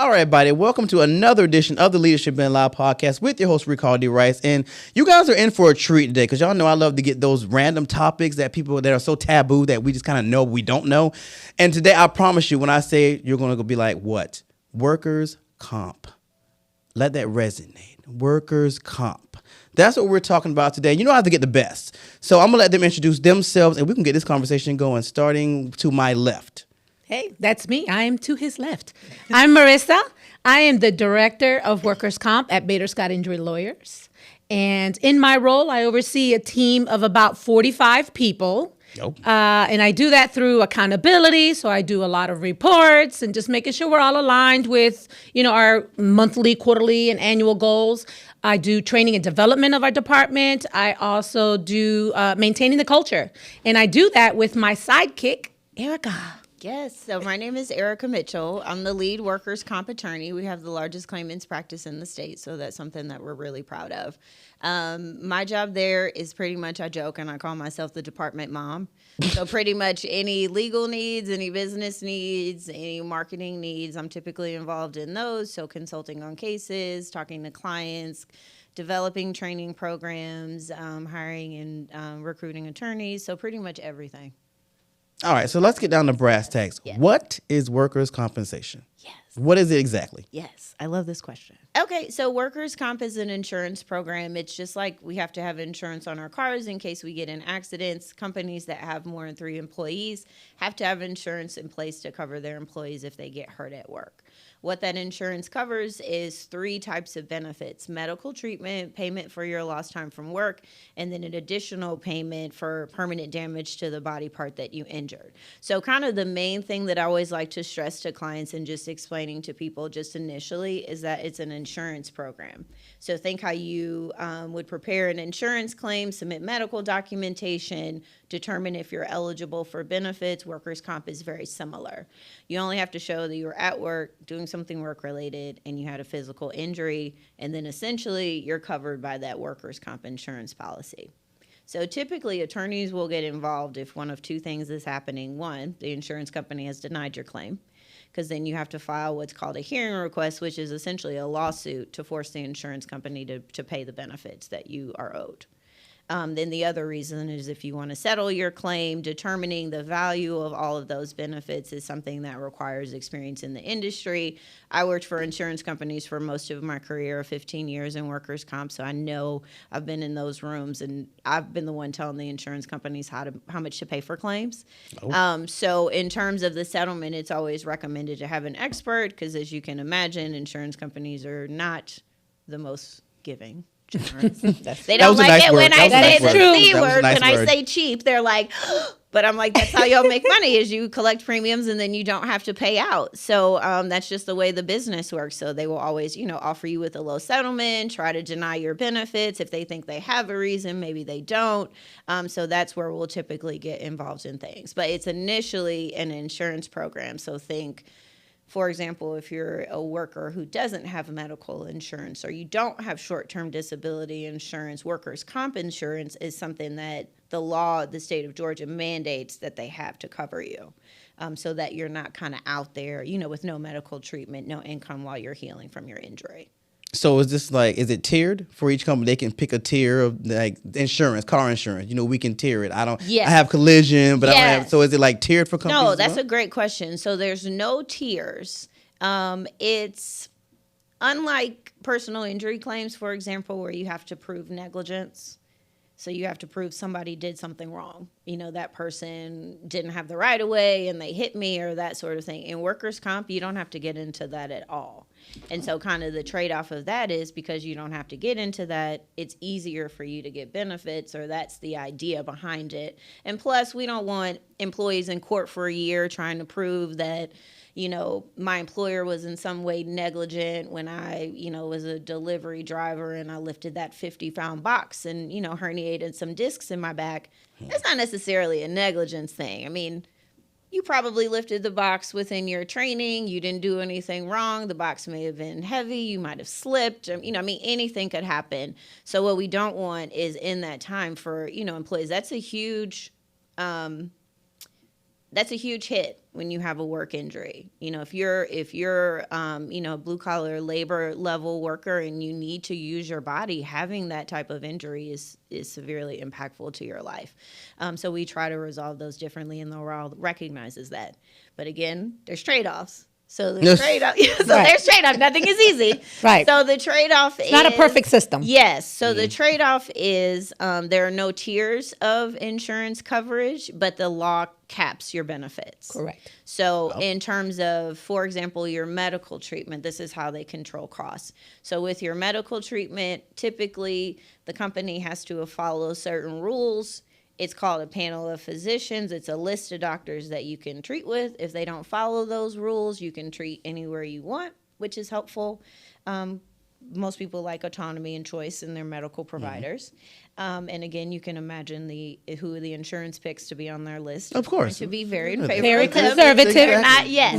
All right, everybody. Welcome to another edition of the Leadership Been Live podcast with your host, Ricardo D. Rice. And you guys are in for a treat today because y'all know I love to get those random topics that people that are so taboo that we just kind of know we don't know. And today, I promise you, when I say you're going to be like, what? Workers' comp. Let that resonate. Workers' comp. That's what we're talking about today. You know I have to get the best. So I'm going to let them introduce themselves and we can get this conversation going starting to my left. Hey, that's me. I am to his left. I'm Marissa. I am the Director of Workers' Comp at Bader Scott Injury Lawyers. And in my role, I oversee a team of about 45 people. And I do that through accountability. So I do a lot of reports and just making sure we're all aligned with, our monthly, quarterly, and annual goals. I do training and development of our department. I also do maintaining the culture. And I do that with my sidekick, Erica. Yes, so my name is Erica Mitchell. I'm the lead workers' comp attorney. We have the largest claimants practice in the state, so that's something that we're really proud of. My job there is pretty much, I joke, and I call myself the department mom. So pretty much any legal needs, any business needs, any marketing needs, I'm typically involved in those. So consulting on cases, talking to clients, developing training programs, hiring and recruiting attorneys, so pretty much everything. All right, so let's get down to brass tacks. Yes. What is workers' compensation? Yes. What is it exactly? Yes, I love this question. Okay, so workers' comp is an insurance program. It's just like we have to have insurance on our cars in case we get in accidents. Companies that have more than 3 employees have to have insurance in place to cover their employees if they get hurt at work. What that insurance covers is 3 types of benefits: medical treatment, payment for your lost time from work, and then an additional payment for permanent damage to the body part that you injured. So kind of the main thing that I always like to stress to clients and just explaining to people just initially is that it's an insurance program. So think how you would prepare an insurance claim, submit medical documentation, determine if you're eligible for benefits. Workers' comp is very similar. You only have to show that you were at work doing something work-related and you had a physical injury, and then essentially you're covered by that workers' comp insurance policy. So typically attorneys will get involved if one of 2 things is happening. 1, the insurance company has denied your claim, because then you have to file what's called a hearing request, which is essentially a lawsuit to force the insurance company to pay the benefits that you are owed. Then the other reason is if you want to settle your claim, determining the value of all of those benefits is something that requires experience in the industry. I worked for insurance companies for most of my career, 15 years in workers' comp, so I know I've been in those rooms, and I've been the one telling the insurance companies how much to pay for claims. So in terms of the settlement, it's always recommended to have an expert because, as you can imagine, insurance companies are not the most giving. They don't like it when I say the C word. When I say cheap, they're like, but I'm like, that's how y'all make money, is you collect premiums and then you don't have to pay out. So that's just the way the business works. So they will always, offer you with a low settlement, try to deny your benefits. If they think they have a reason, maybe they don't. So that's where we'll typically get involved in things. But it's initially an insurance program. So think, for example, if you're a worker who doesn't have medical insurance or you don't have short-term disability insurance, workers' comp insurance is something that the state of Georgia mandates that they have to cover you, so that you're not kind of out there, with no medical treatment, no income while you're healing from your injury. So is it tiered for each company? They can pick a tier of like insurance, car insurance. We can tier it. I have collision, but I don't have. So is it like tiered for companies? No, that's a great question. So there's no tiers. It's unlike personal injury claims, for example, where you have to prove negligence. So you have to prove somebody did something wrong. That person didn't have the right of way and they hit me or that sort of thing. In workers' comp, you don't have to get into that at all. And so kind of the trade-off of that is because you don't have to get into that, it's easier for you to get benefits, or that's the idea behind it. And plus, we don't want employees in court for a year trying to prove that, my employer was in some way negligent when I, was a delivery driver and I lifted that 50-pound box and, herniated some discs in my back. That's not necessarily a negligence thing. I mean, you probably lifted the box within your training. You didn't do anything wrong. The box may have been heavy. You might have slipped. Anything could happen. So what we don't want is in that time for, employees, that's a huge that's a huge hit when you have a work injury. If you're blue collar labor level worker and you need to use your body, having that type of injury is severely impactful to your life. So we try to resolve those differently, and the world recognizes that. But again, there's trade-offs. So there's trade-off. There's trade-off. Nothing is easy. Right. So the trade-off is not a perfect system. Yes. So the trade-off is there are no tiers of insurance coverage, but the law caps your benefits. Correct. So in terms of, for example, your medical treatment, this is how they control costs. So with your medical treatment, typically the company has to follow certain rules. It's called a panel of physicians. It's a list of doctors that you can treat with. If they don't follow those rules, you can treat anywhere you want, which is helpful. Most people like autonomy and choice in their medical providers. And again, you can imagine who the insurance picks to be on their list. Of course. To be very in favor Very of them. conservative.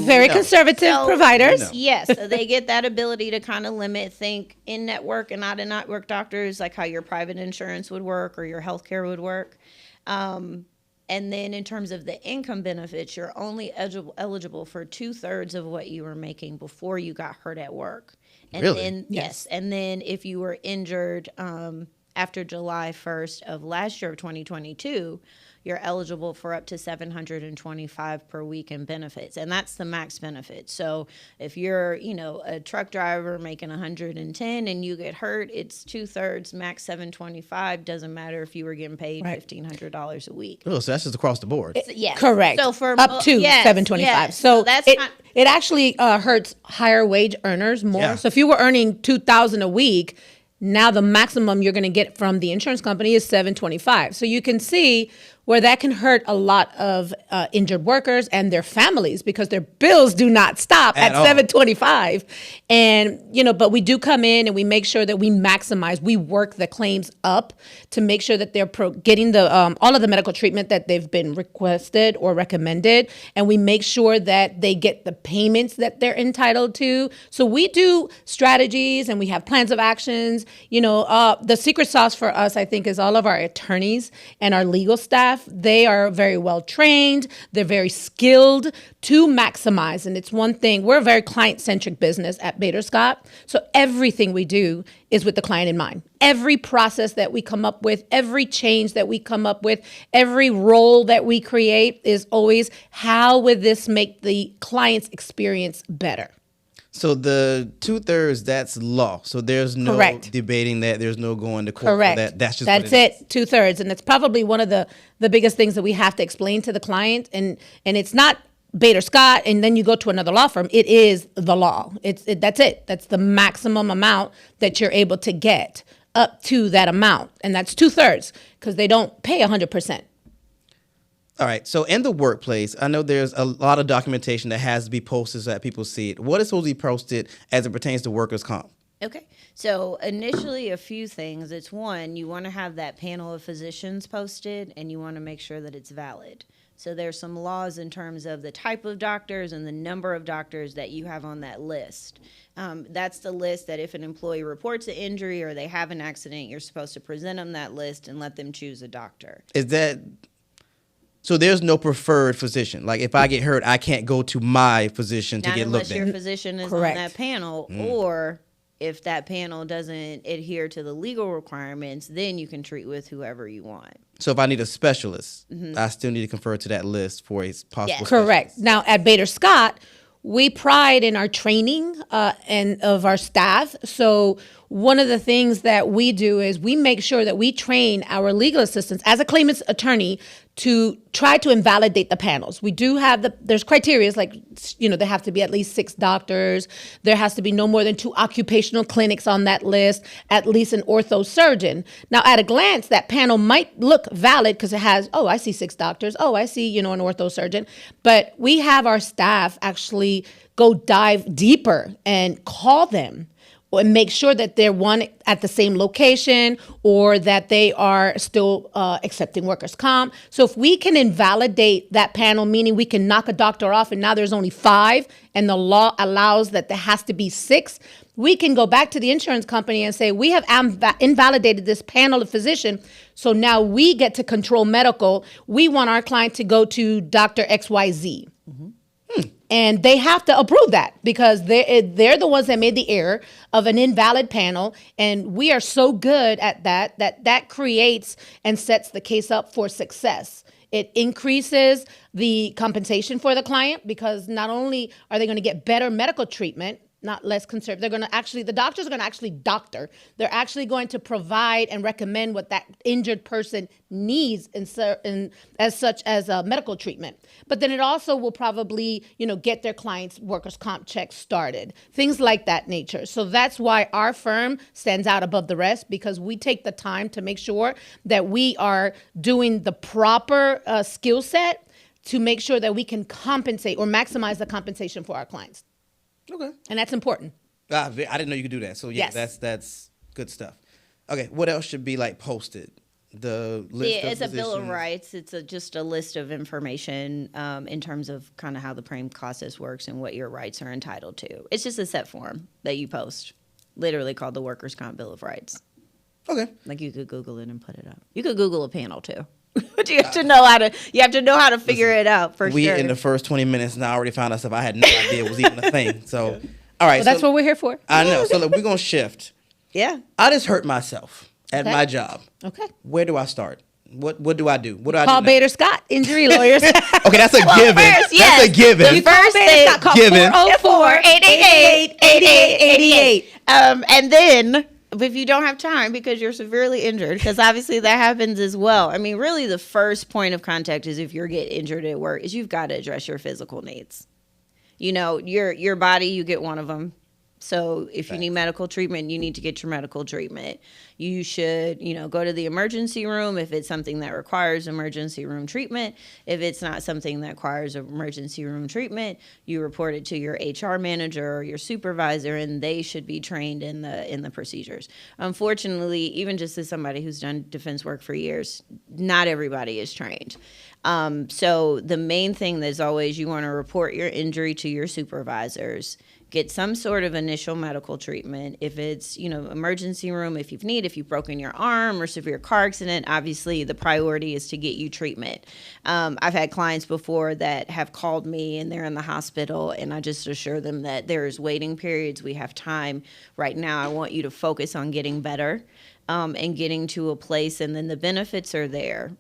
Very No. conservative providers. Yes, so they get that ability to kind of think in-network and out-of-network doctors, like how your private insurance would work or your healthcare would work. And then in terms of the income benefits, you're only eligible for 2/3 of what you were making before you got hurt at work. And Really? then, yes. And then if you were injured after July 1st of last year of 2022, you're eligible for up to $725 per week in benefits, and that's the max benefit. So if you're, a truck driver making $110 and you get hurt, it's 2/3 max $725. Doesn't matter if you were getting paid $1,500 a week. Oh, so that's just across the board. Yes. Correct. So for up to $725. yes. So that's it actually hurts higher wage earners more. Yeah. So if you were earning $2,000 a week, now the maximum you're going to get from the insurance company is $725. So you can see where that can hurt a lot of injured workers and their families because their bills do not stop at $725. And, but we do come in and we make sure that we maximize, we work the claims up to make sure that they're getting the all of the medical treatment that they've been requested or recommended. And we make sure that they get the payments that they're entitled to. So we do strategies and we have plans of actions. The secret sauce for us, I think, is all of our attorneys and our legal staff. They are very well trained. They're very skilled to maximize. And it's one thing, we're a very client-centric business at Bader Scott. So everything we do is with the client in mind. Every process that we come up with, every change that we come up with, every role that we create is always, how would this make the client's experience better? So the 2/3, that's law. So there's no debating that. There's no going to court for that. That's just that's it. 2/3, and it's probably one of the biggest things that we have to explain to the client. And it's not Bader Scott, and then you go to another law firm. It is the law. That's it. That's the maximum amount that you're able to get up to that amount, and that's 2/3 because they don't pay 100%. All right. So in the workplace, I know there's a lot of documentation that has to be posted so that people see it. What is supposed to be posted as it pertains to workers' comp? Okay. So initially, a few things. It's one, you want to have that panel of physicians posted, and you want to make sure that it's valid. So there's some laws in terms of the type of doctors and the number of doctors that you have on that list. That's the list that if an employee reports an injury or they have an accident, you're supposed to present them that list and let them choose a doctor. Is that... So there's no preferred physician. Like if I get hurt, I can't go to my physician to get looked at. Not unless your physician is on that panel, or if that panel doesn't adhere to the legal requirements, then you can treat with whoever you want. So if I need a specialist, I still need to confer to that list for a possible specialist. Correct. Now at Bader Scott, we pride in our training and of our staff. So one of the things that we do is we make sure that we train our legal assistants as a claimant's attorney to try to invalidate the panels. We do have there's criteria like, there have to be at least 6 doctors. There has to be no more than 2 occupational clinics on that list, at least an ortho surgeon. Now, at a glance, that panel might look valid because it has, I see 6 doctors. I see, an ortho surgeon. But we have our staff actually go dive deeper and call them and make sure that they're one at the same location or that they are still accepting workers' comp. So if we can invalidate that panel, meaning we can knock a doctor off and now there's only 5 and the law allows that there has to be 6, we can go back to the insurance company and say, we have invalidated this panel of physician, so now we get to control medical. We want our client to go to Dr. XYZ. And they have to approve that because they're the ones that made the error of an invalid panel. And we are so good at that creates and sets the case up for success. It increases the compensation for the client because not only are they going to get better medical treatment, not less conservative. They're going to actually, the doctors are going to actually doctor. They're actually going to provide and recommend what that injured person needs as such as medical treatment. But then it also will probably, get their clients' workers' comp checks started, things like that nature. So that's why our firm stands out above the rest, because we take the time to make sure that we are doing the proper skill set to make sure that we can compensate or maximize the compensation for our clients. Okay. And that's important. I didn't know you could do that. So yeah, Yes. that's good stuff. Okay, what else should be posted? The list of It's a Bill of physicians? Rights. It's just a list of information in terms of kind of how the claim process works and what your rights are entitled to. It's just a set form that you post, literally called the Workers' Comp Bill of Rights. Okay. Like you could Google it and put it up. You could Google a panel too. But you have to know how to figure it out for We sure. in the first 20 minutes now already found out stuff I had no idea was even a thing. So, all right. Well, that's what we're here for. I know. So look, we're going to shift. Yeah. I just hurt myself at Okay. my job. Okay. Where do I start? What do I do? What do I Call do now? Bader Scott, injury lawyers. Okay, that's a given. First, That's yes. a given. The first thing, Call Given. 404-888-8888. And then, if you don't have time because you're severely injured, because obviously that happens as well. I mean, really the first point of contact is if you're getting injured at work is you've got to address your physical needs. Your body, you get one of them. So if you need medical treatment, you need to get your medical treatment. You should, go to the emergency room if it's something that requires emergency room treatment. If it's not something that requires emergency room treatment, you report it to your HR manager or your supervisor, and they should be trained in the procedures. Unfortunately, even just as somebody who's done defense work for years, not everybody is trained. So the main thing is always you want to report your injury to your supervisors. Get some sort of initial medical treatment. If it's, emergency room, if you've broken your arm or severe car accident, obviously the priority is to get you treatment. I've had clients before that have called me and they're in the hospital, and I just assure them that there's waiting periods. We have time. Right now, I want you to focus on getting better. And getting to a place, and then the benefits are there.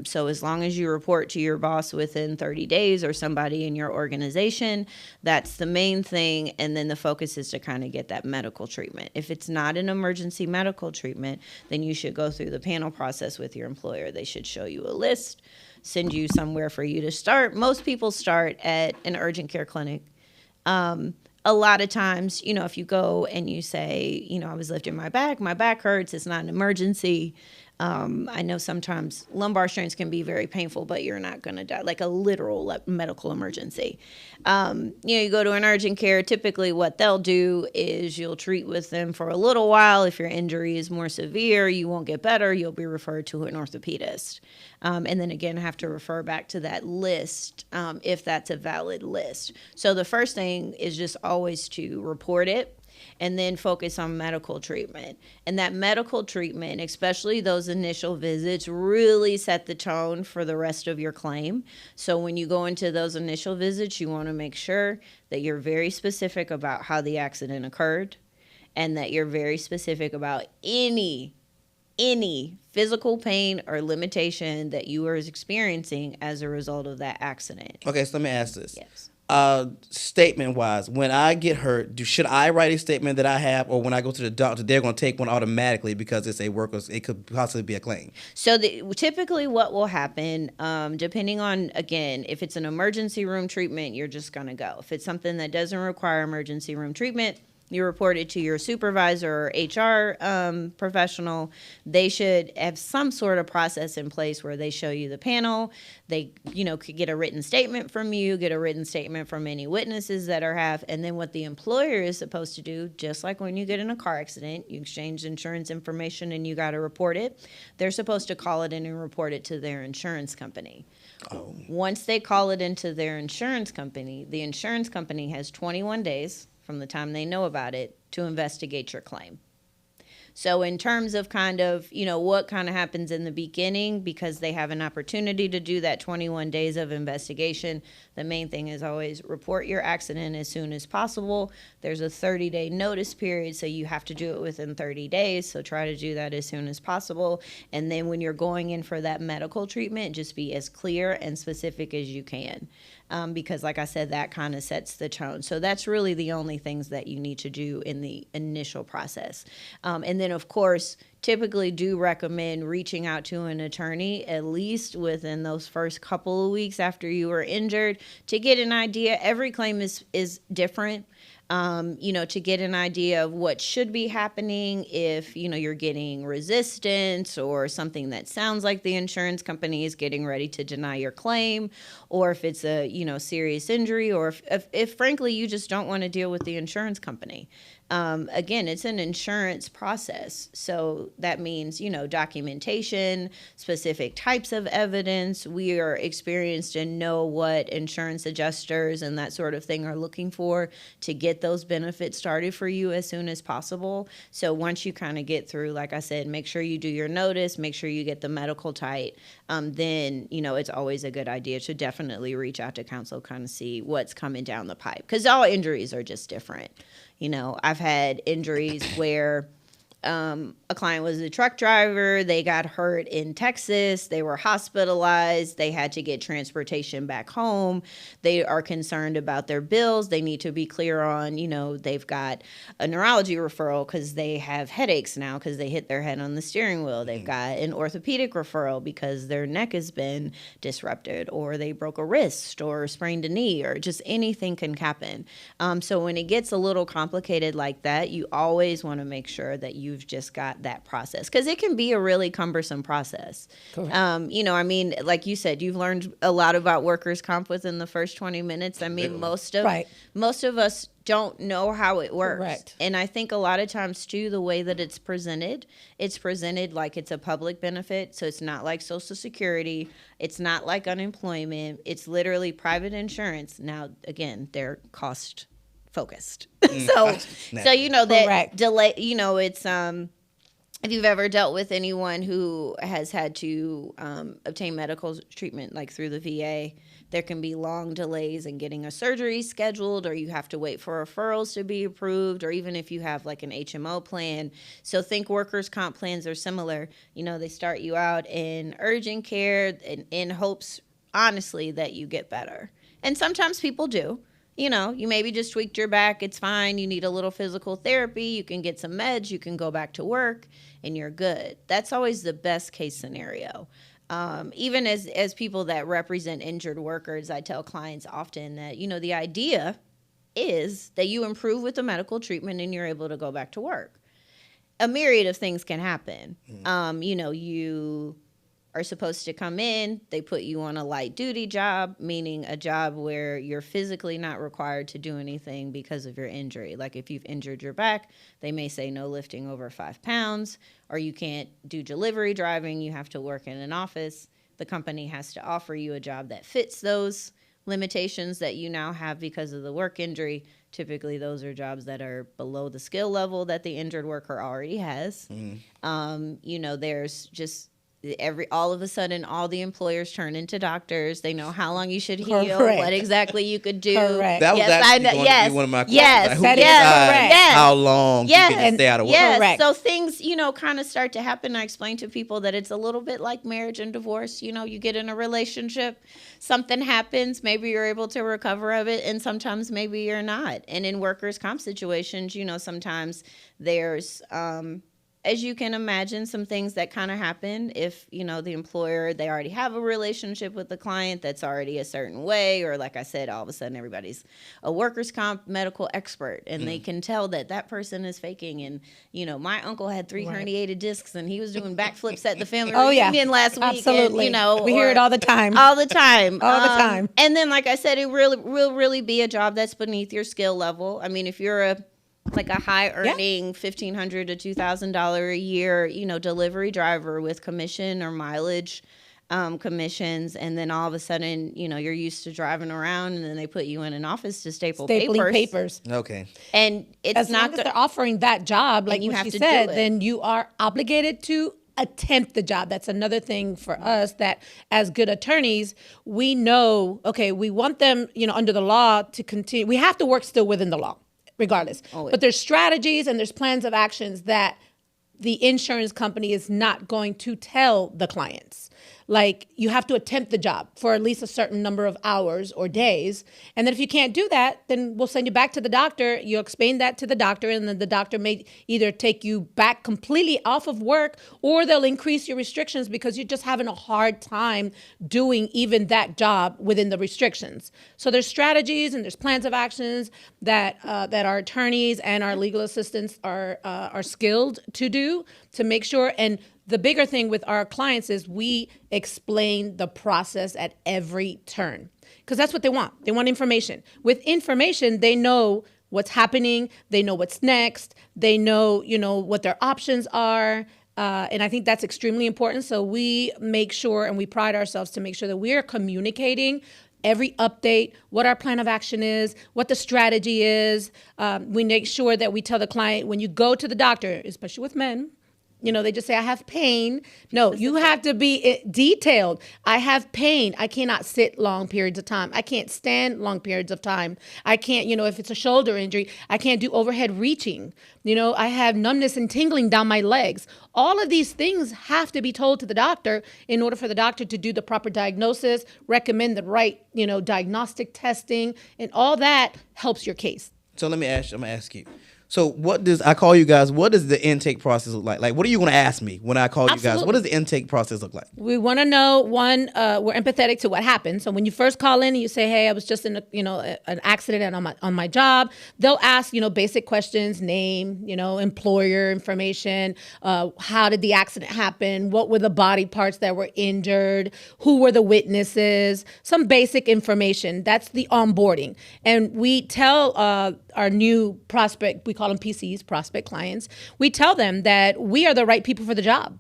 So as long as you report to your boss within 30 days or somebody in your organization, that's the main thing. And then the focus is to kind of get that medical treatment. If it's not an emergency medical treatment, then you should go through the panel process with your employer. They should show you a list, send you somewhere for you to start. Most people start at an urgent care clinic. A lot of times, if you go and you say, I was lifting my back hurts, it's not an emergency. I know sometimes lumbar strains can be very painful, but you're not going to die, like a literal medical emergency. You go to an urgent care, typically what they'll do is you'll treat with them for a little while. If your injury is more severe, you won't get better, you'll be referred to an orthopedist. And then again, have to refer back to that list if that's a valid list. So the first thing is just always to report it, and then focus on medical treatment. And that medical treatment, especially those initial visits, really set the tone for the rest of your claim. So when you go into those initial visits, you want to make sure that you're very specific about how the accident occurred, and that you're very specific about any physical pain or limitation that you are experiencing as a result of that accident. Okay, so let me ask this. Yes. Statement wise, when I get hurt, should I write a statement that I have, or when I go to the doctor, they're going to take one automatically because it's it could possibly be a claim? So typically what will happen, depending on, again, if it's an emergency room treatment, you're just going to go. If it's something that doesn't require emergency room treatment, you report it to your supervisor or HR professional. They should have some sort of process in place where they show you the panel. They, could get a written statement from you, get a written statement from any witnesses that have, and then what the employer is supposed to do, just like when you get in a car accident, you exchange insurance information and you got to report it. They're supposed to call it in and report it to their insurance company. Oh. Once they call it into their insurance company, the insurance company has 21 days from the time they know about it to investigate your claim. So in terms of kind of, what kind of happens in the beginning, because they have an opportunity to do that 21 days of investigation, the main thing is always report your accident as soon as possible. There's a 30-day notice period, so you have to do it within 30 days. So try to do that as soon as possible. And then when you're going in for that medical treatment, just be as clear and specific as you can. Because like I said, that kind of sets the tone. So that's really the only things that you need to do in the initial process. And then, of course, typically do recommend reaching out to an attorney at least within those first couple of weeks after you were injured to get an idea. Every claim is different. To get an idea of what should be happening if, you're getting resistance or something that sounds like the insurance company is getting ready to deny your claim, or if it's a, serious injury, or if frankly, you just don't want to deal with the insurance company. Again, it's an insurance process. So that means, documentation, specific types of evidence. We are experienced and know what insurance adjusters and that sort of thing are looking for to get those benefits started for you as soon as possible. So once you kind of get through, like I said, make sure you do your notice, make sure you get the medical tight. Then, it's always a good idea to definitely reach out to counsel, kind of see what's coming down the pipe, because all injuries are just different. I've had injuries where a client was a truck driver. They got hurt in Texas. They were hospitalized. They had to get transportation back home. They are concerned about their bills. They need to be clear on, they've got a neurology referral because they have headaches now because they hit their head on the steering wheel. They've got an orthopedic referral because their neck has been disrupted, or they broke a wrist or sprained a knee, or just anything can happen. So when it gets a little complicated like that, you always want to make sure that you've just got that process, because it can be a really cumbersome process. Like you said, you've learned a lot about workers' comp within the first 20 minutes. Most of us don't know how it works. Correct. And I think a lot of times too, the way that it's presented like it's a public benefit. So it's not like Social Security. It's not like unemployment. It's literally private insurance. Now, again, they're cost focused. So that correct. Delay, it's if you've ever dealt with anyone who has had to obtain medical treatment like through the VA, there can be long delays in getting a surgery scheduled, or you have to wait for referrals to be approved, or even if you have like an HMO plan. So think workers' comp plans are similar. They start you out in urgent care in hopes, honestly, that you get better. And sometimes people do. You maybe just tweaked your back. It's fine. You need a little physical therapy. You can get some meds. You can go back to work and you're good. That's always the best case scenario. Even as people that represent injured workers, I tell clients often that, the idea is that you improve with the medical treatment and you're able to go back to work. A myriad of things can happen. You are supposed to come in, they put you on a light duty job, meaning a job where you're physically not required to do anything because of your injury. Like if you've injured your back, they may say no lifting over 5 pounds, or you can't do delivery driving, you have to work in an office. The company has to offer you a job that fits those limitations that you now have because of the work injury. Typically, those are jobs that are below the skill level that the injured worker already has. There's just all of a sudden all the employers turn into doctors. They know how long you should heal, correct. What exactly you could do. Correct. That was actually going to be one of my questions. Yes, like, who decides how long you can stay out of work? Yes. Correct. So things, kind of start to happen. I explain to people that it's a little bit like marriage and divorce. You get in a relationship, something happens, maybe you're able to recover of it, and sometimes maybe you're not. And in workers' comp situations, sometimes there's as you can imagine, some things that kind of happen if, the employer, they already have a relationship with the client that's already a certain way, or like I said, all of a sudden everybody's a workers' comp medical expert, and they can tell that person is faking. And, my uncle had 3 herniated discs, and he was doing backflips at the family reunion last week. Absolutely. And, we hear it all the time. All the time. All the time. And then, like I said, it will really be a job that's beneath your skill level. I mean, if you're a high earning $1,500 to $2,000 a year, delivery driver with commission or mileage commissions, and then all of a sudden, you're used to driving around, and then they put you in an office to stapling papers. Okay. And it's as not long as they're offering that job, like you have to said, then you are obligated to attempt the job. That's another thing for us, that as good attorneys, we know, okay, we want them, under the law to continue. We have to work still within the law, regardless. Always. But there's strategies and there's plans of actions that the insurance company is not going to tell the clients. Like, you have to attempt the job for at least a certain number of hours or days. And then if you can't do that, then we'll send you back to the doctor. You'll explain that to the doctor, and then the doctor may either take you back completely off of work, or they'll increase your restrictions because you're just having a hard time doing even that job within the restrictions. So there's strategies and there's plans of actions that our attorneys and our legal assistants are skilled to do to make sure. And the bigger thing with our clients is we explain the process at every turn, because that's what they want. They want information. With information, they know what's happening. They know what's next. They know, what their options are. And I think that's extremely important. So we make sure, and we pride ourselves to make sure that we are communicating every update, what our plan of action is, what the strategy is. We make sure that we tell the client, when you go to the doctor, especially with men, they just say, I have pain. No, you have to be detailed. I have pain. I cannot sit long periods of time. I can't stand long periods of time. I can't, if it's a shoulder injury, I can't do overhead reaching. I have numbness and tingling down my legs. All of these things have to be told to the doctor in order for the doctor to do the proper diagnosis, recommend the right, diagnostic testing, and all that helps your case. So I'm going to ask you. So I call you guys, what does the intake process look like? Like, what are you going to ask me when I call you guys? What does the intake process look like? We want to know, one, we're empathetic to what happened. So when you first call in and you say, hey, I was just in an accident on my job, they'll ask, basic questions, name, employer information, how did the accident happen? What were the body parts that were injured? Who were the witnesses? Some basic information. That's the onboarding. And we tell our new prospect, we call them PCs, prospect clients, we tell them that we are the right people for the job.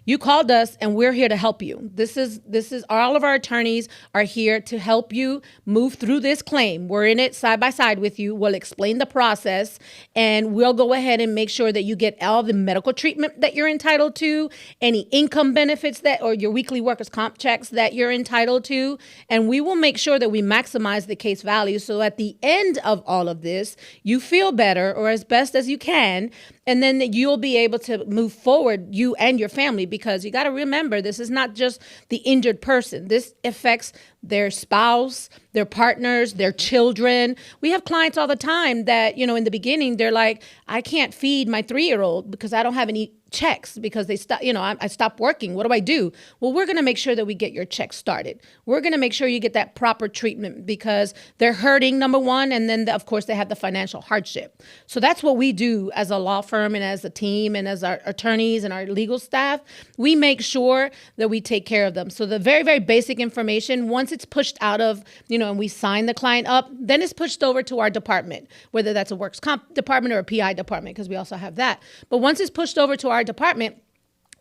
You called us and we're here to help you. This is all of our attorneys are here to help you move through this claim. We're in it side by side with you. We'll explain the process, and we'll go ahead and make sure that you get all the medical treatment that you're entitled to, any income benefits or your weekly workers' comp checks that you're entitled to. And we will make sure that we maximize the case value. So at the end of all of this, you feel better, or as best as you can, and then you'll be able to move forward, you and your family, because you got to remember, this is not just the injured person. This affects their spouse, their partners, their children. We have clients all the time that, in the beginning, they're like, I can't feed my 3-year-old because I don't have any checks because they stop, I stopped working. What do I do? Well, we're going to make sure that we get your check started. We're going to make sure you get that proper treatment because they're hurting, number one. And then, of course, they have the financial hardship. So that's what we do as a law firm and as a team and as our attorneys and our legal staff. We make sure that we take care of them. So the very, very basic information, once it's pushed out of, and we sign the client up, then it's pushed over to our department, whether that's a works comp department or a PI department, because we also have that. But once it's pushed over to our department,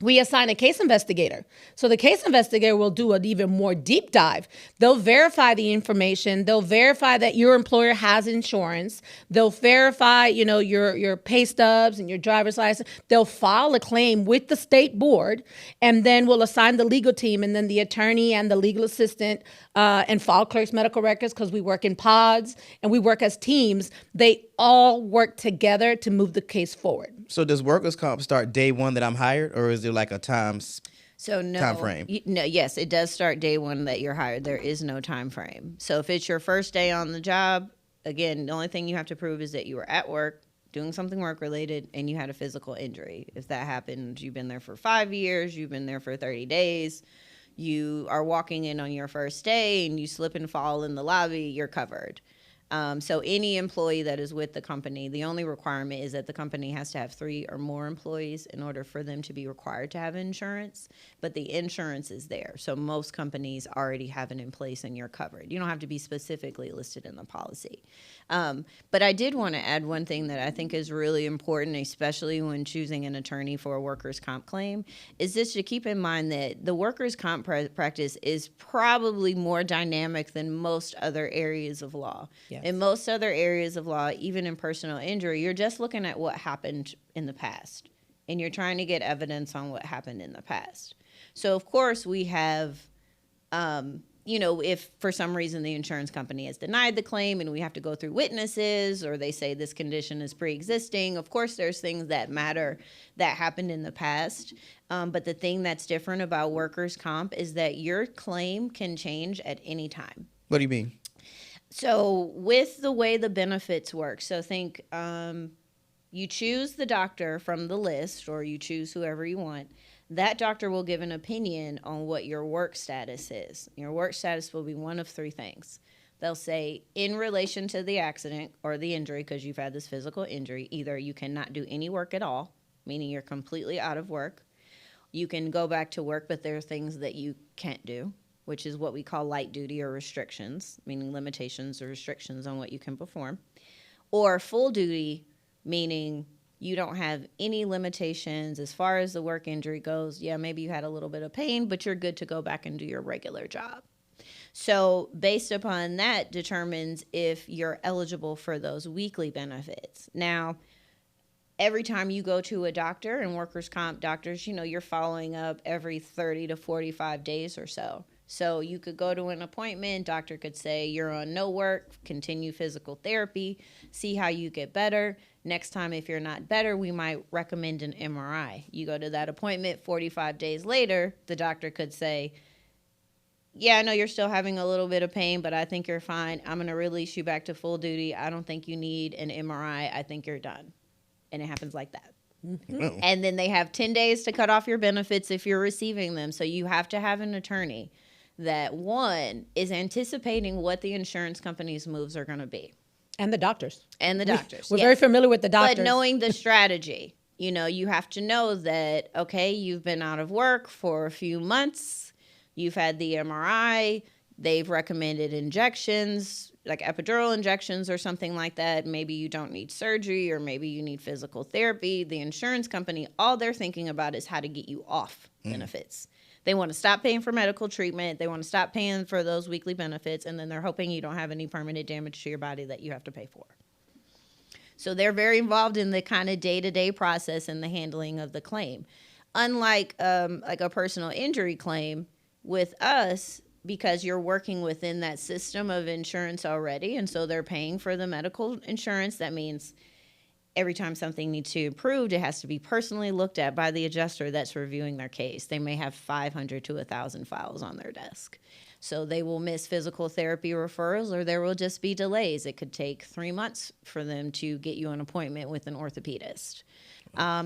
we assign a case investigator. So the case investigator will do an even more deep dive. They'll verify the information. They'll verify that your employer has insurance. They'll verify, your pay stubs and your driver's license. They'll file a claim with the state board, and then we'll assign the legal team, and then the attorney and the legal assistant and file clerk's medical records, because we work in pods and we work as teams. They all work together to move the case forward. So does workers' comp start day one that I'm hired, or is there like a time frame? No, yes, it does start day one that you're hired. There is no time frame. So if it's your first day on the job, again, the only thing you have to prove is that you were at work, doing something work related, and you had a physical injury. If that happened, you've been there for 5 years, you've been there for 30 days, you are walking in on your first day and you slip and fall in the lobby, you're covered. So any employee that is with the company, the only requirement is that the company has to have 3 or more employees in order for them to be required to have insurance, but the insurance is there. So most companies already have it in place and you're covered. You don't have to be specifically listed in the policy. But I did want to add one thing that I think is really important, especially when choosing an attorney for a workers' comp claim, is this to keep in mind that the workers' comp practice is probably more dynamic than most other areas of law. Yes. In most other areas of law, even in personal injury, you're just looking at what happened in the past, and you're trying to get evidence on what happened in the past. So, of course, we have, if for some reason the insurance company has denied the claim and we have to go through witnesses, or they say this condition is pre-existing, of course, there's things that matter that happened in the past. But the thing that's different about workers' comp is that your claim can change at any time. What do you mean? So with the way the benefits work, so think you choose the doctor from the list, or you choose whoever you want. That doctor will give an opinion on what your work status is. Your work status will be one of 3 things. They'll say, in relation to the accident or the injury, because you've had this physical injury, either you cannot do any work at all, meaning you're completely out of work. You can go back to work, but there are things that you can't do, which is what we call light duty or restrictions, meaning limitations or restrictions on what you can perform. Or full duty, meaning you don't have any limitations as far as the work injury goes. Yeah, maybe you had a little bit of pain, but you're good to go back and do your regular job. So based upon that determines if you're eligible for those weekly benefits. Now, every time you go to a doctor, and workers' comp doctors, you're following up every 30 to 45 days or so. So you could go to an appointment, doctor could say you're on no work, continue physical therapy, see how you get better. Next time, if you're not better, we might recommend an MRI. You go to that appointment, 45 days later, the doctor could say, yeah, I know you're still having a little bit of pain, but I think you're fine. I'm going to release you back to full duty. I don't think you need an MRI. I think you're done. And it happens like that. Mm-hmm. And then they have 10 days to cut off your benefits if you're receiving them. So you have to have an attorney that, one, is anticipating what the insurance company's moves are going to be. And the doctors. We're very familiar with the doctors. But knowing the strategy, you have to know that, okay, you've been out of work for a few months. You've had the MRI. They've recommended injections, like epidural injections or something like that. Maybe you don't need surgery, or maybe you need physical therapy. The insurance company, all they're thinking about is how to get you off benefits. They want to stop paying for medical treatment. They want to stop paying for those weekly benefits. And then they're hoping you don't have any permanent damage to your body that you have to pay for. So they're very involved in the kind of day-to-day process and the handling of the claim. Unlike like a personal injury claim, with us, because you're working within that system of insurance already, and so they're paying for the medical insurance, that means every time something needs to be approved, it has to be personally looked at by the adjuster that's reviewing their case. They may have 500 to 1,000 files on their desk. So they will miss physical therapy referrals, or there will just be delays. It could take 3 months for them to get you an appointment with an orthopedist.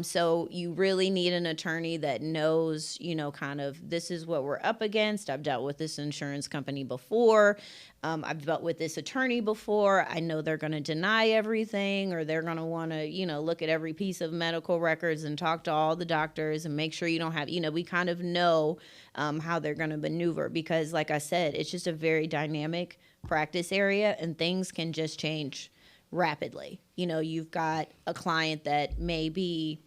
So you really need an attorney that knows, kind of, this is what we're up against. I've dealt with this insurance company before. I've dealt with this attorney before. I know they're going to deny everything, or they're going to want to, look at every piece of medical records and talk to all the doctors and make sure you don't have, we kind of know how they're going to maneuver, because like I said, it's just a very dynamic practice area, and things can just change rapidly. You've got a client that may be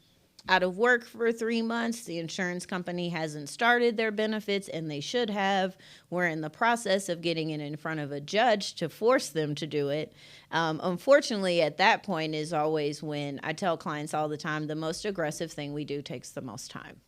out of work for 3 months. The insurance company hasn't started their benefits, and they should have. We're in the process of getting it in front of a judge to force them to do it. Unfortunately, at that point is always when I tell clients all the time, the most aggressive thing we do takes the most time.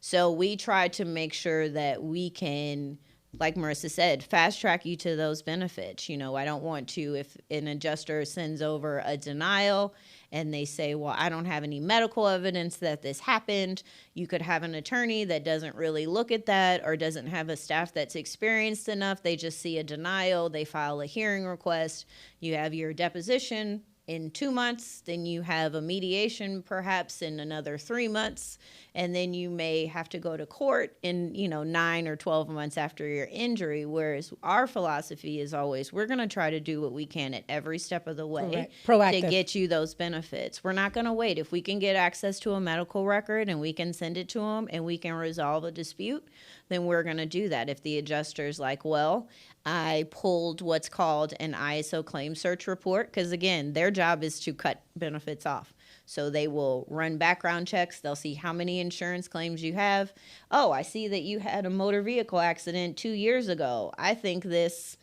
So we try to make sure that we can, like Marissa said, fast track you to those benefits. I don't want to, if an adjuster sends over a denial and they say, well, I don't have any medical evidence that this happened, you could have an attorney that doesn't really look at that, or doesn't have a staff that's experienced enough. They just see a denial, they file a hearing request, you have your deposition in 2 months, then you have a mediation perhaps in another 3 months, and then you may have to go to court in 9 or 12 months after your injury. Whereas our philosophy is always, we're going to try to do what we can at every step of the way Proactive. to get you those benefits. We're not going to wait. If we can get access to a medical record and we can send it to them and we can resolve a dispute, then we're going to do that. If the adjuster's like, well, I pulled what's called an ISO claim search report, because again, their job is to cut benefits off. So they will run background checks. They'll see how many insurance claims you have. Oh, I see that you had a motor vehicle accident 2 years ago. I think this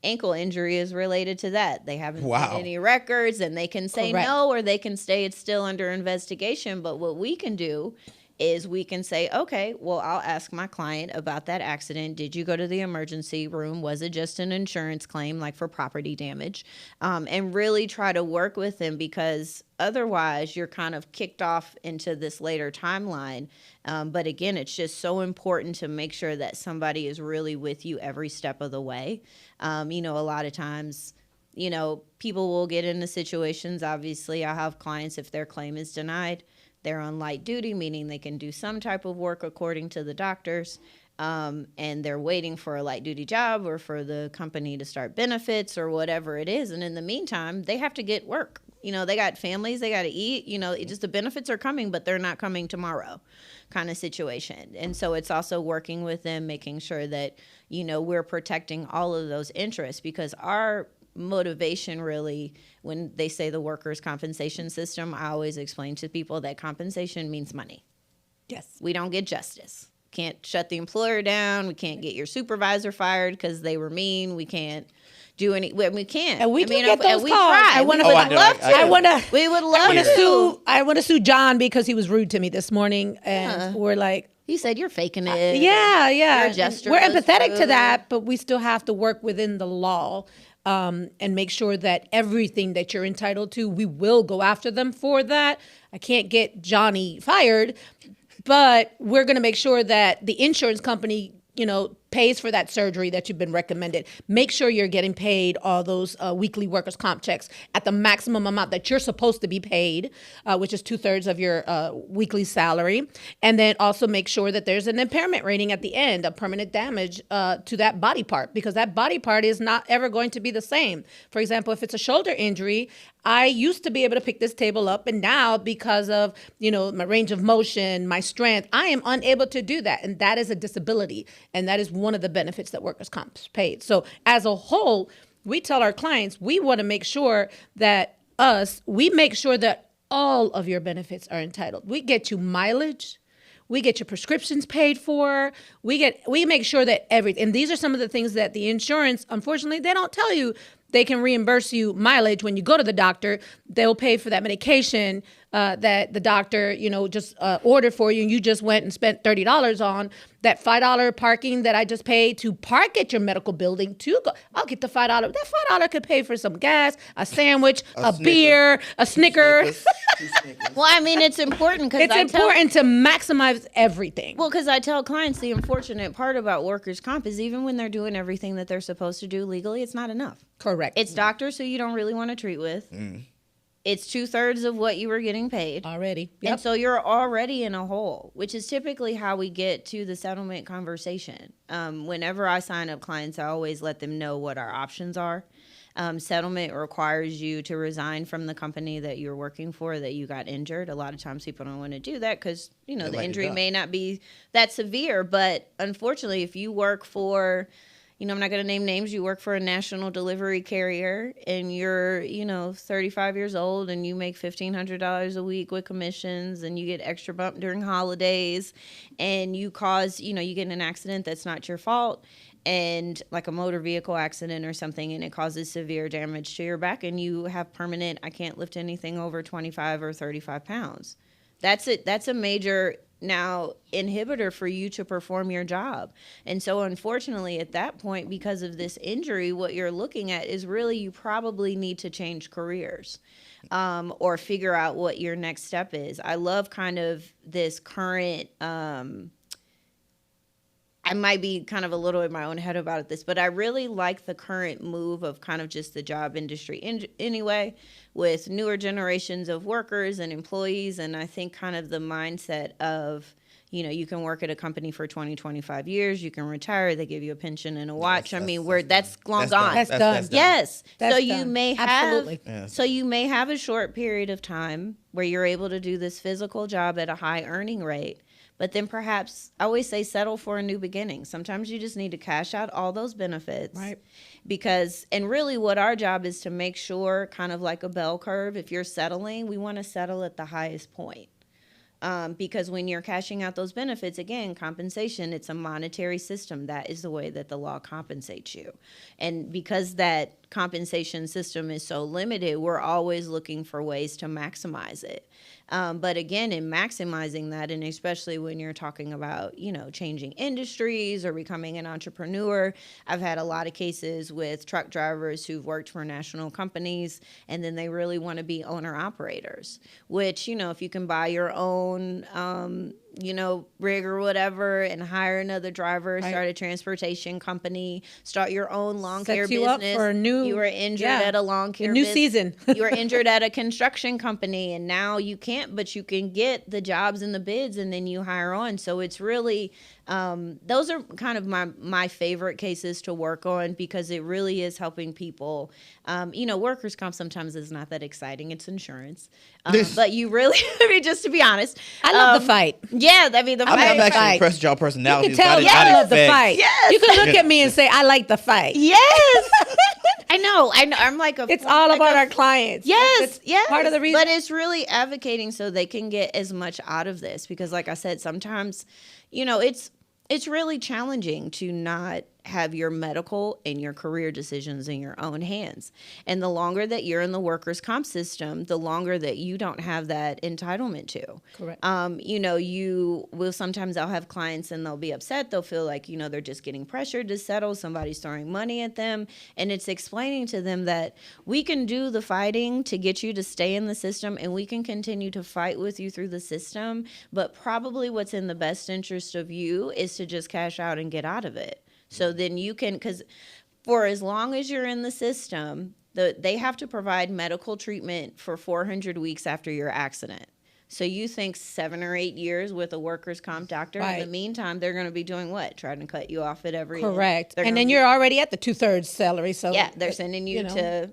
ankle injury is related to that. They haven't seen any records, and they can say no, or they can say it's still under investigation. But what we can do is we can say, okay, well, I'll ask my client about that accident. Did you go to the emergency room? Was it just an insurance claim, like for property damage? And really try to work with them, because otherwise you're kind of kicked off into this later timeline. But again, it's just so important to make sure that somebody is really with you every step of the way. A lot of times, people will get into situations. Obviously, I have clients, if their claim is denied, they're on light duty, meaning they can do some type of work according to the doctors, and they're waiting for a light duty job or for the company to start benefits or whatever it is. And in the meantime, they have to get work. They got families, they got to eat. It just, the benefits are coming, but they're not coming tomorrow kind of situation. And so it's also working with them, making sure that, we're protecting all of those interests, because our motivation really, when they say the workers' compensation system, I always explain to people that compensation means money. Yes. We don't get justice. Can't shut the employer down. We can't get your supervisor fired because they were mean. We can't do any. We can't. And we get those we calls. try. We would love to. We would love to. I want to sue John because he was rude to me this morning, and we're like, he said you're faking it. Yeah. We're empathetic to that, but we still have to work within the law. And make sure that everything that you're entitled to, we will go after them for that. I can't get Johnny fired, but we're going to make sure that the insurance company, pays for that surgery that you've been recommended. Make sure you're getting paid all those weekly workers' comp checks at the maximum amount that you're supposed to be paid, which is 2/3 of your weekly salary. And then also make sure that there's an impairment rating at the end of permanent damage to that body part, because that body part is not ever going to be the same. For example, if it's a shoulder injury, I used to be able to pick this table up, and now because of, my range of motion, my strength, I am unable to do that. And that is a disability. And that is one of the benefits that workers' comp is paid. So as a whole, we tell our clients, we want to make sure that we make sure that all of your benefits are entitled. We get you mileage. We get your prescriptions paid for. We make sure that everything, and these are some of the things that the insurance, unfortunately, they don't tell you. They can reimburse you mileage when you go to the doctor. They'll pay for that medication that the doctor, just ordered for you, and you just went and spent $30 on. That $5 parking that I just paid to park at your medical building to go, I'll get the $5. That $5 could pay for some gas, a sandwich, a beer, a Snickers. Well, I mean, it's important because it's important to maximize everything. Well, because I tell clients the unfortunate part about workers' comp is even when they're doing everything that they're supposed to do legally, it's not enough. Correct. It's doctors who you don't really want to treat with. It's 2/3 of what you were getting paid already. Yep. And so you're already in a hole, which is typically how we get to the settlement conversation. Whenever I sign up clients, I always let them know what our options are. Settlement requires you to resign from the company that you're working for, that you got injured. A lot of times people don't want to do that because, the injury may not be that severe. But unfortunately, if you work for, I'm not going to name names, you work for a national delivery carrier and you're, 35 years old and you make $1,500 a week with commissions and you get extra bump during holidays and you cause, you get in an accident that's not your fault, and like a motor vehicle accident or something, and it causes severe damage to your back and you have permanent, I can't lift anything over 25 or 35 pounds. That's it. That's a major inhibitor for you to perform your job. And so unfortunately at that point, because of this injury, what you're looking at is really you probably need to change careers or figure out what your next step is. I love kind of this current I might be kind of a little in my own head about this, but I really like the current move of kind of just the job industry anyway, with newer generations of workers and employees. And I think kind of the mindset of, you can work at a company for 20, 25 years, you can retire, they give you a pension and a watch. That's long gone. That's done. Yes. That's so done. you may have Absolutely. so you may have a short period of time where you're able to do this physical job at a high earning rate. But then perhaps, I always say, settle for a new beginning. Sometimes you just need to cash out all those benefits. Right. And really what our job is to make sure, kind of like a bell curve, if you're settling, we want to settle at the highest point. Because when you're cashing out those benefits, again, compensation, it's a monetary system. That is the way that the law compensates you. And because that compensation system is so limited, we're always looking for ways to maximize it. But again, in maximizing that, and especially when you're talking about, changing industries or becoming an entrepreneur, I've had a lot of cases with truck drivers who've worked for national companies, and then they really want to be owner operators, which, if you can buy your own, rig or whatever and hire another driver, right. Start a transportation company, start your own lawn care Sets you business. up for a new, you were injured at a lawn care new season. You were injured at a construction company, and now you can't, but you can get the jobs and the bids, and then you hire on. So it's really, those are kind of my favorite cases to work on, because it really is helping people. Workers' comp sometimes is not that exciting. It's insurance. But you really, just to be honest. I love the fight. Yeah, the fight. I'm actually impressed with y'all personality. You can tell I love the fight. Yes. You can look at me and say, I like the fight. Yes. I know. I'm like it's all about our clients. Yes. Yes. Part of the reason. But it's really advocating so they can get as much out of this, because like I said, sometimes, it's really challenging to not have your medical and your career decisions in your own hands. And the longer that you're in the workers' comp system, the longer that you don't have that entitlement to. Correct. You will sometimes, I'll have clients and they'll be upset. They'll feel like, they're just getting pressured to settle. Somebody's throwing money at them. And it's explaining to them that we can do the fighting to get you to stay in the system, and we can continue to fight with you through the system. But probably what's in the best interest of you is to just cash out and get out of it. So then you can, because for as long as you're in the system, they have to provide medical treatment for 400 weeks after your accident. So you think 7 or 8 years with a workers' comp doctor. Right. In the meantime, they're going to be doing what? Trying to cut you off at every Correct. And then you're already at the 2/3 salary. So yeah, they're sending you to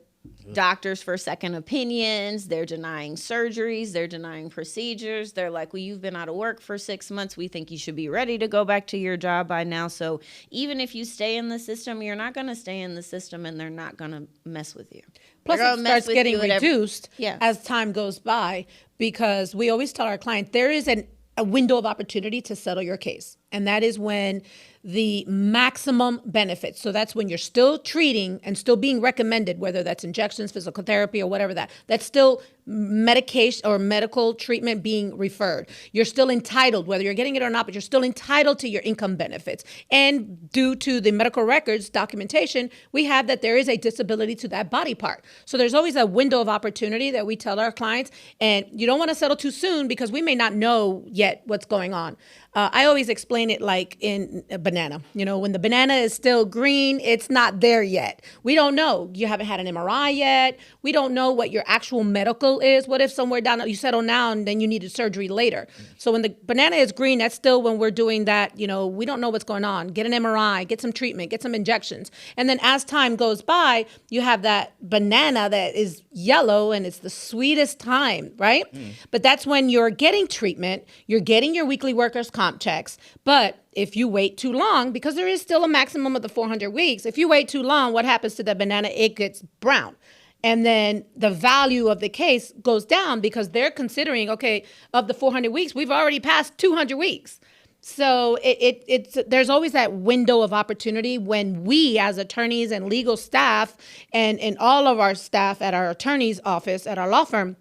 doctors for second opinions. They're denying surgeries. They're denying procedures. They're like, well, you've been out of work for 6 months. We think you should be ready to go back to your job by now. So even if you stay in the system, you're not going to stay in the system, and they're not going to mess with you. Plus, it starts getting reduced Yeah. as time goes by, because we always tell our client there is a window of opportunity to settle your case. And that is when the maximum benefits. So that's when you're still treating and still being recommended, whether that's injections, physical therapy, or whatever that's still medication or medical treatment being referred. You're still entitled, whether you're getting it or not, but you're still entitled to your income benefits. And due to the medical records documentation, we have that there is a disability to that body part. So there's always a window of opportunity that we tell our clients, and you don't want to settle too soon, because we may not know yet what's going on. I always explain it like in a banana. When the banana is still green, it's not there yet. We don't know. You haven't had an MRI yet. We don't know what your actual medical is. What if somewhere down you settle now and then you needed surgery later? So when the banana is green, that's still when we're doing that. We don't know what's going on. Get an MRI, get some treatment, get some injections. And then as time goes by, you have that banana that is yellow, and it's the sweetest time, right? But that's when you're getting treatment, you're getting your weekly workers' comp checks. But if you wait too long, because there is still a maximum of the 400 weeks, if you wait too long, what happens to the banana? It gets brown. And then the value of the case goes down, because they're considering, okay, of the 400 weeks, we've already passed 200 weeks. So it's there's always that window of opportunity when we as attorneys and legal staff and all of our staff at our attorney's office, at our law firm,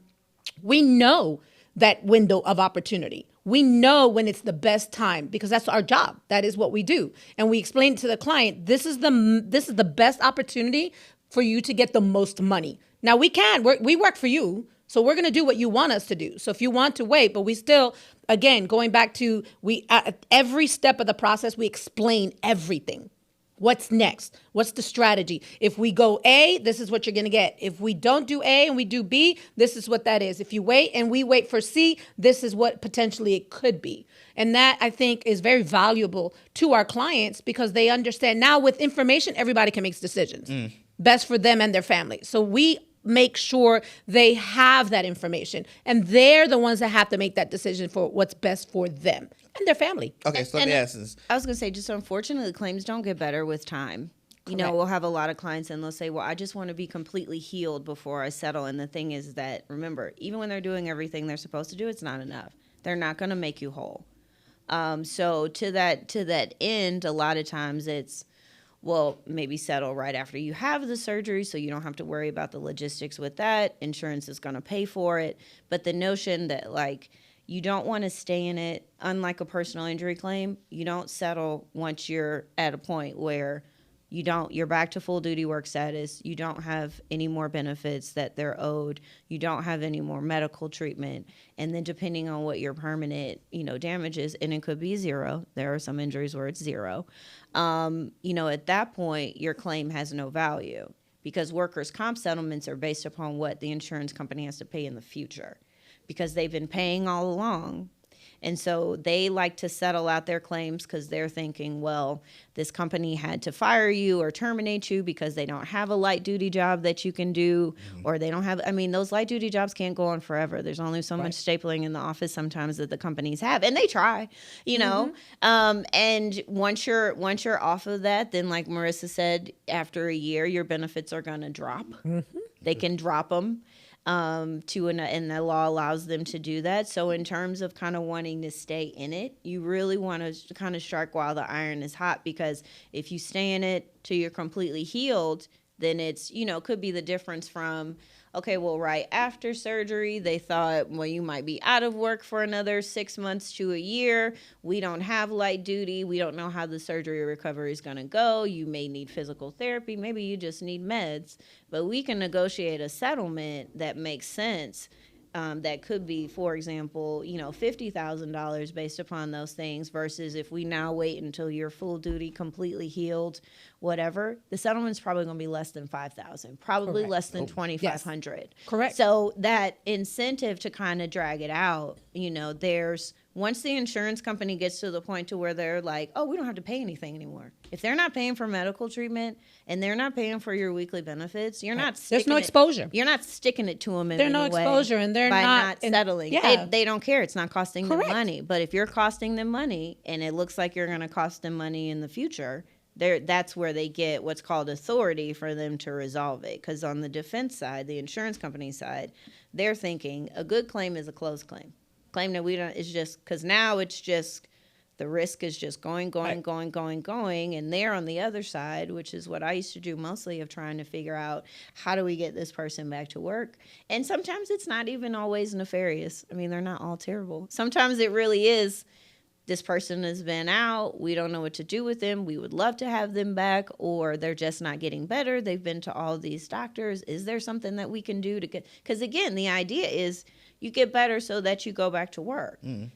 we know that window of opportunity. We know when it's the best time, because that's our job. That is what we do. And we explain to the client, this is the best opportunity for you to get the most money. Now we work for you. So we're going to do what you want us to do. So if you want to wait, but we still, again, going back to at every step of the process, we explain everything. What's next? What's the strategy? If we go A, this is what you're going to get. If we don't do A and we do B, this is what that is. If you wait and we wait for C, this is what potentially it could be. And that, I think, is very valuable to our clients because they understand now with information, everybody can make decisions. Best for them and their family. So we make sure they have that information. And they're the ones that have to make that decision for what's best for them and their family. Okay, so let me ask this. I was going to say, just unfortunately, claims don't get better with time. You know, we'll have a lot of clients and they'll say, well, I just want to be completely healed before I settle. And the thing is that, remember, even when they're doing everything they're supposed to do, it's not enough. They're not going to make you whole. So to that end, a lot of times it's, well, maybe settle right after you have the surgery so you don't have to worry about the logistics with that. Insurance is going to pay for it. But the notion that, like, you don't want to stay in it, unlike a personal injury claim, you don't settle once you're at a point where you're back to full duty work status. You don't have any more benefits that they're owed. You don't have any more medical treatment. And then depending on what your permanent, damage is, and it could be zero. There are some injuries where it's zero. At that point, your claim has no value because workers' comp settlements are based upon what the insurance company has to pay in the future because they've been paying all along. And so they like to settle out their claims because they're thinking, well, this company had to fire you or terminate you because they don't have a light duty job that you can do, or they don't have, those light duty jobs can't go on forever. There's only so much stapling in the office sometimes that the companies have, and they try, and once you're off of that, then like Marissa said, after a year, your benefits are going to drop. They can drop them. And the law allows them to do that. So in terms of kind of wanting to stay in it, you really want to kind of strike while the iron is hot, because if you stay in it till you're completely healed, then it's, could be the difference from, okay, well, right after surgery, they thought, well, you might be out of work for another 6 months to a year. We don't have light duty. We don't know how the surgery recovery is going to go. You may need physical therapy. Maybe you just need meds. But we can negotiate a settlement that makes sense. That could be, for example, $50,000 based upon those things, versus if we now wait until you're full duty, completely healed, whatever, the settlement's probably going to be less than $5,000, probably less than $2,500. Yes. Correct. So that incentive to kind of drag it out, there's, once the insurance company gets to the point to where they're like, oh, we don't have to pay anything anymore. If they're not paying for medical treatment and they're not paying for your weekly benefits, you're not sticking There's no exposure. You're not sticking it to them. There's no exposure, and they're by not settling. Yeah. They don't care. It's not costing Correct. them money. But if you're costing them money and it looks like you're going to cost them money in the future, that's where they get what's called authority for them to resolve it. Because on the defense side, the insurance company side, they're thinking a good claim is a closed claim. Claim that we don't is just because now it's just the risk is just going, and they're on the other side, which is what I used to do mostly, of trying to figure out how do we get this person back to work. And sometimes it's not even always nefarious. They're not all terrible. Sometimes it really is, this person has been out, we don't know what to do with them, we would love to have them back, or they're just not getting better, they've been to all these doctors, is there something that we can do to get, because again, the idea is you get better so that you go back to work. And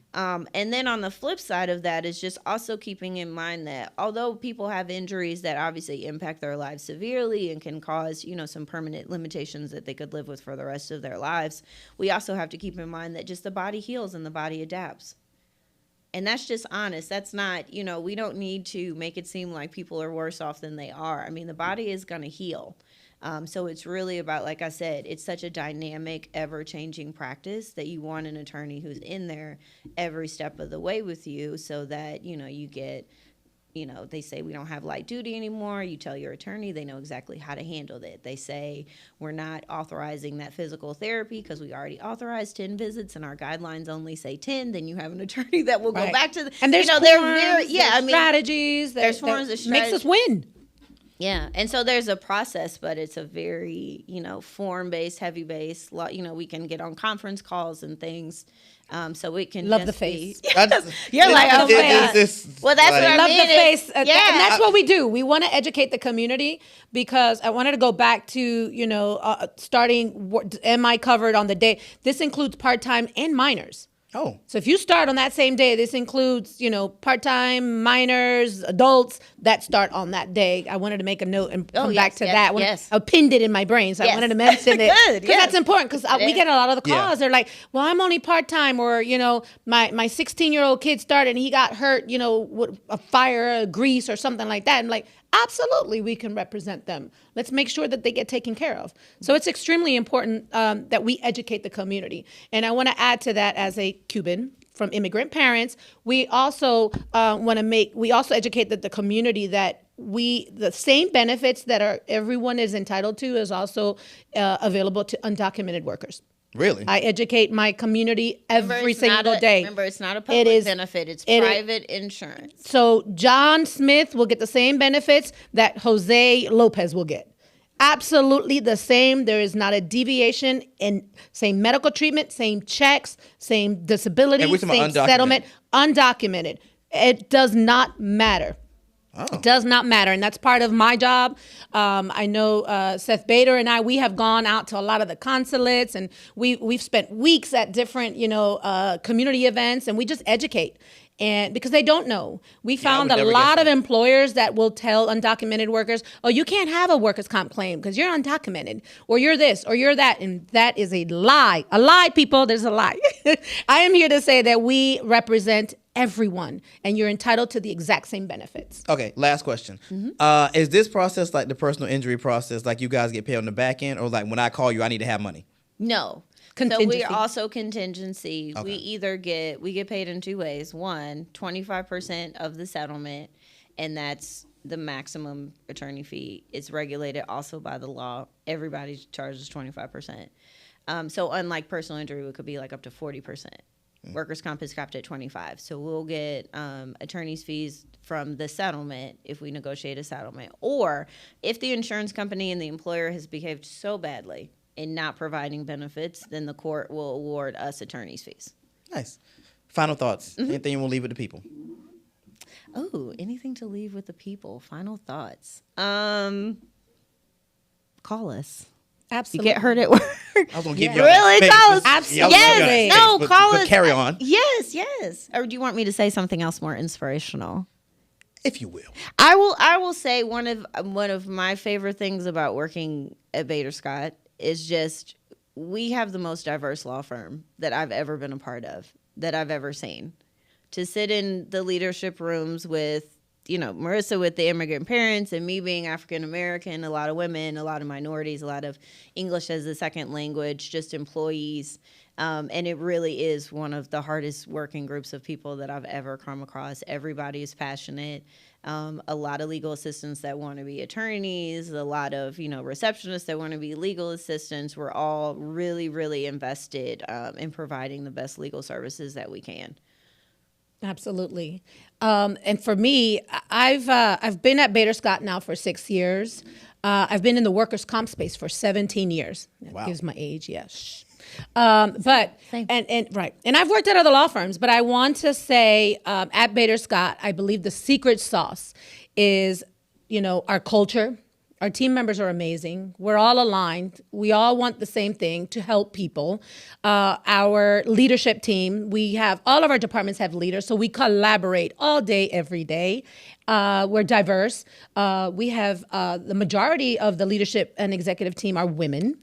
then on the flip side of that is just also keeping in mind that although people have injuries that obviously impact their lives severely and can cause, some permanent limitations that they could live with for the rest of their lives, we also have to keep in mind that just the body heals and the body adapts. And that's just honest. That's not, we don't need to make it seem like people are worse off than they are. The body is going to heal. So it's really about, like I said, it's such a dynamic, ever-changing practice that you want an attorney who's in there every step of the way with you, so that, you get, they say we don't have light duty anymore. You tell your attorney, they know exactly how to handle it. They say we're not authorizing that physical therapy because we already authorized 10 visits and our guidelines only say 10. Then you have an attorney that will go back to the, and there's they're very, strategies. There's forms of strategy. Makes us win. Yeah, and so there's a process, but it's a very, form-based, heavy-based. We can get on conference calls and things, so it can Love just the face. Be, That's- you're like, it- oh, it- it's well, that's like- what I Love mean. the face. Yeah, And that's what we do. We want to educate the community because I wanted to go back to, starting, am I covered on the day? This includes part-time and minors. Oh, So if you start on that same day, this includes, part-time, minors, adults that start on that day. I wanted to make a note and come back to that. I pinned it in my brain, so I wanted to mention it. Good, because that's important because we get a lot of the calls. Yeah. They're like, well, I'm only part-time, or, my 16-year-old kid started and he got hurt, with a fire, a grease or something like that. And like, absolutely, we can represent them. Let's make sure that they get taken care of. So it's extremely important that we educate the community. And I want to add to that, as a Cuban from immigrant parents, we also we also educate the community that the same benefits that everyone is entitled to is also available to undocumented workers. really? I educate my community every single day. Remember, it's not a public benefit. It's private insurance. So John Smith will get the same benefits that Jose Lopez will get. Absolutely the same. There is not a deviation in same medical treatment, same checks, same disability, And we're talking same about settlement, undocumented. It does not matter. Oh. It does not matter, and that's part of my job. I know Seth Bader and we have gone out to a lot of the consulates, and we've spent weeks at different, community events, and we just educate. And because they don't know, we found a lot of employers that will tell undocumented workers, oh, you can't have a workers' comp claim because you're undocumented, or you're this, or you're that. And that is a lie. A lie, people. There's a lie. I am here to say that we represent everyone, and you're entitled to the exact same benefits. Okay, last question. Is this process like the personal injury process, like you guys get paid on the back end, or like when I call you, I need to have money? No. Contingency. So we're also contingency. Okay. We get paid in two ways. One, 25% of the settlement, and that's the maximum attorney fee. It's regulated also by the law. Everybody charges 25%. So unlike personal injury, it could be like up to 40%. Workers' comp is capped at 25. So we'll get attorney's fees from the settlement if we negotiate a settlement, or if the insurance company and the employer has behaved so badly in not providing benefits, then the court will award us attorney's fees. Nice. Final thoughts. Anything you want to leave with the people? Oh, anything to leave with the people? Final thoughts. Call us. Absolutely. You get hurt at work. I was going to give you Really? Call us. Absolutely. Yes. No, call us. Carry on. Yes. Or do you want me to say something else more inspirational? If you will. I will say one of my favorite things about working at Bader Scott is just we have the most diverse law firm that I've ever been a part of, that I've ever seen. To sit in the leadership rooms with, Marissa with the immigrant parents, and me being African American, a lot of women, a lot of minorities, a lot of English as a second language, just employees. And it really is one of the hardest working groups of people that I've ever come across. Everybody is passionate. A lot of legal assistants that want to be attorneys, a lot of, receptionists that want to be legal assistants. We're all really, really invested in providing the best legal services that we can. Absolutely. And for me, I've been at Bader Scott now for 6 years. I've been in the workers' comp space for 17 years. That Wow. gives my age, yes. But Same. right. And I've worked at other law firms, but I want to say at Bader Scott, I believe the secret sauce is, our culture. Our team members are amazing. We're all aligned. We all want the same thing, to help people. Our leadership team, all of our departments have leaders, so we collaborate all day, every day. We're diverse. We have the majority of the leadership and executive team are women.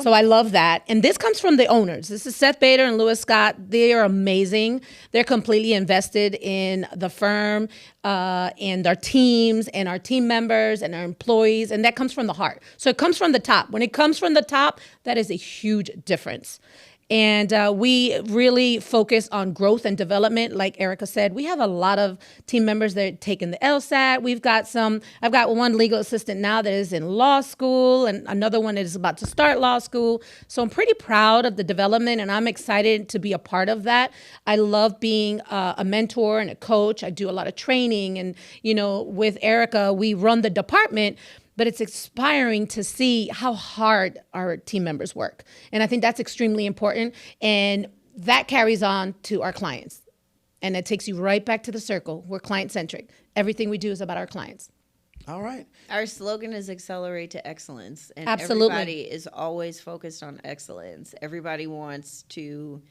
So I love that. And this comes from the owners. This is Seth Bader and Louis Scott. They are amazing. They're completely invested in the firm and our teams and our team members and our employees. And that comes from the heart. So it comes from the top. When it comes from the top, that is a huge difference. And we really focus on growth and development. Like Erica said, we have a lot of team members that are taking the LSAT. I've got one legal assistant now that is in law school and another one that is about to start law school. So I'm pretty proud of the development and I'm excited to be a part of that. I love being a mentor and a coach. I do a lot of training and, with Erica, we run the department. But it's inspiring to see how hard our team members work. And I think that's extremely important. And that carries on to our clients. And it takes you right back to the circle. We're client-centric. Everything we do is about our clients. All right. Our slogan is accelerate to excellence. And Absolutely. Everybody is always focused on excellence. Everybody wants to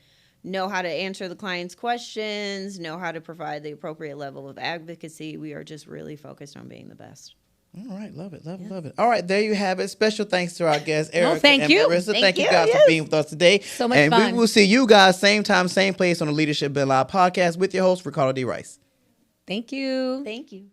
know how to answer the client's questions, know how to provide the appropriate level of advocacy. We are just really focused on being the best. All right, love it. All right, there you have it. Special thanks to our guests, Erica thank and you. Marissa. Thank you you, guys for yes. being with us today. So much and fun. we will see you guys same time, same place on the Leadership Been Live podcast with your host, Ricardo D. Rice. Thank you. Thank you.